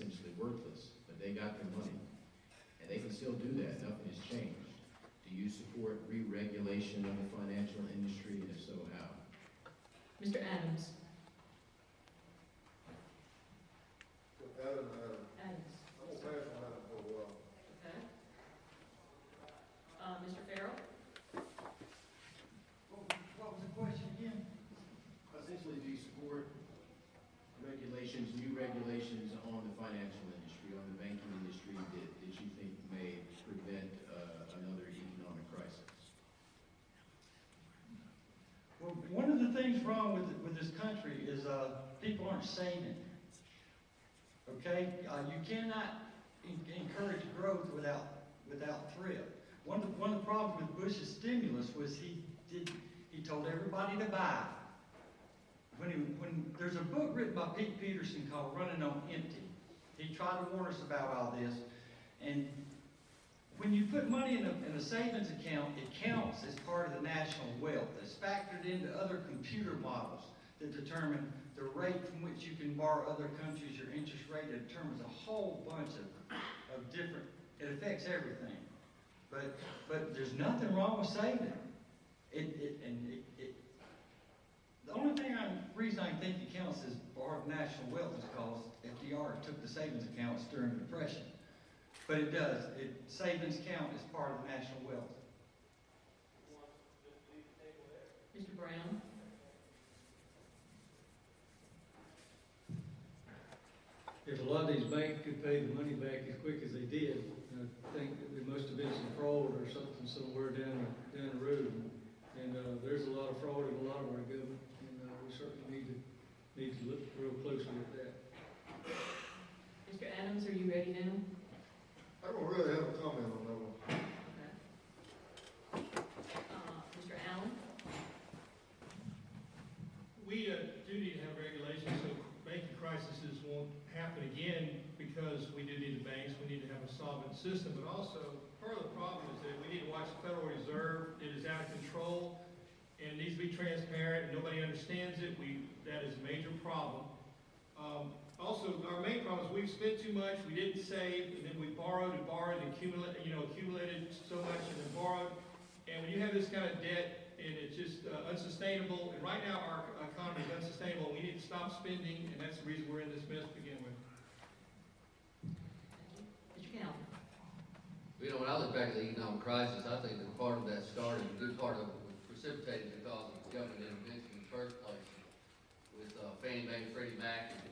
essentially worthless, but they got their money. And they can still do that, nothing has changed. Do you support re-regulation of the financial industry, and if so, how? Mr. Adams. Adams. Adams. I'm gonna pass on Adam for a while. Okay. Mr. Farrell? What was the question again? Essentially, do you support regulations, new regulations on the financial industry, on the banking industry that you think may prevent another economic crisis? Well, one of the things wrong with this country is people aren't saving. Okay, you cannot encourage growth without thrift. One of the problems with Bush's stimulus was he told everybody to buy. When there's a book written by Pete Peterson called Running on Empty, he tried to warn us about all this. And when you put money in a savings account, it counts as part of the national wealth. It's factored into other computer models that determine the rate from which you can borrow other countries, your interest rate. It determines a whole bunch of different, it affects everything. But there's nothing wrong with saving. The only reason I think it counts as part of national wealth is because FDR took the savings accounts during the Depression. But it does. Savings count as part of the national wealth. Mr. Brown? If a lot of these banks could pay the money back as quick as they did, I think that there must have been some fraud or something somewhere down the road. And there's a lot of fraud in a lot of our government, and we certainly need to look real closely at that. Mr. Adams, are you ready now? I don't really have a comment on that one. Okay. Mr. Allen? We do need to have regulations so banking crises won't happen again, because we do need the banks, we need to have a solvent system, but also part of the problem is that we need to watch the Federal Reserve. It is out of control and needs to be transparent, and nobody understands it. That is a major problem. Also, our main problem is we've spent too much, we didn't save, and then we borrowed and borrowed and accumulated so much and then borrowed. And when you have this kind of debt, and it's just unsustainable, and right now our economy is unsustainable, we need to stop spending, and that's the reason we're in this mess to begin with. Mr. Calvin? You know, when I look back at the economic crisis, I think that part of that started, a good part of it was precipitated because of government intervention in the first place, with Fannie Mae and Freddie Mac, and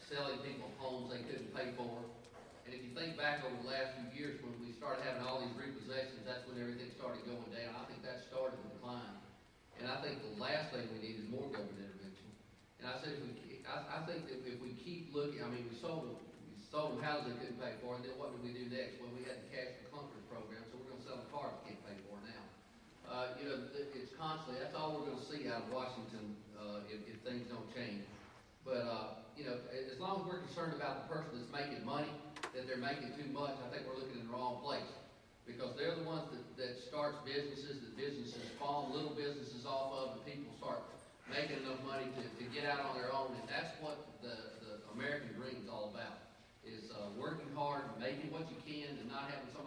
selling people homes they couldn't pay for. And if you think back over the last few years, when we started having all these repossessions, that's when everything started going down. I think that started the decline. And I think the last thing we need is more government intervention. And I said, I think that if we keep looking, I mean, we sold them houses they couldn't pay for, and then what did we do next? Well, we had the Cash for Clunkers program, so we're going to sell them cars we can't pay for now. It's constantly, that's all we're going to see out of Washington if things don't change. But, as long as we're concerned about the person that's making money, that they're making too much, I think we're looking in the wrong place. Because they're the ones that starts businesses, that businesses spawn little businesses off of, and people start making enough money to get out on their own. And that's what the American dream is all about, is working hard, making what you can, and not having somebody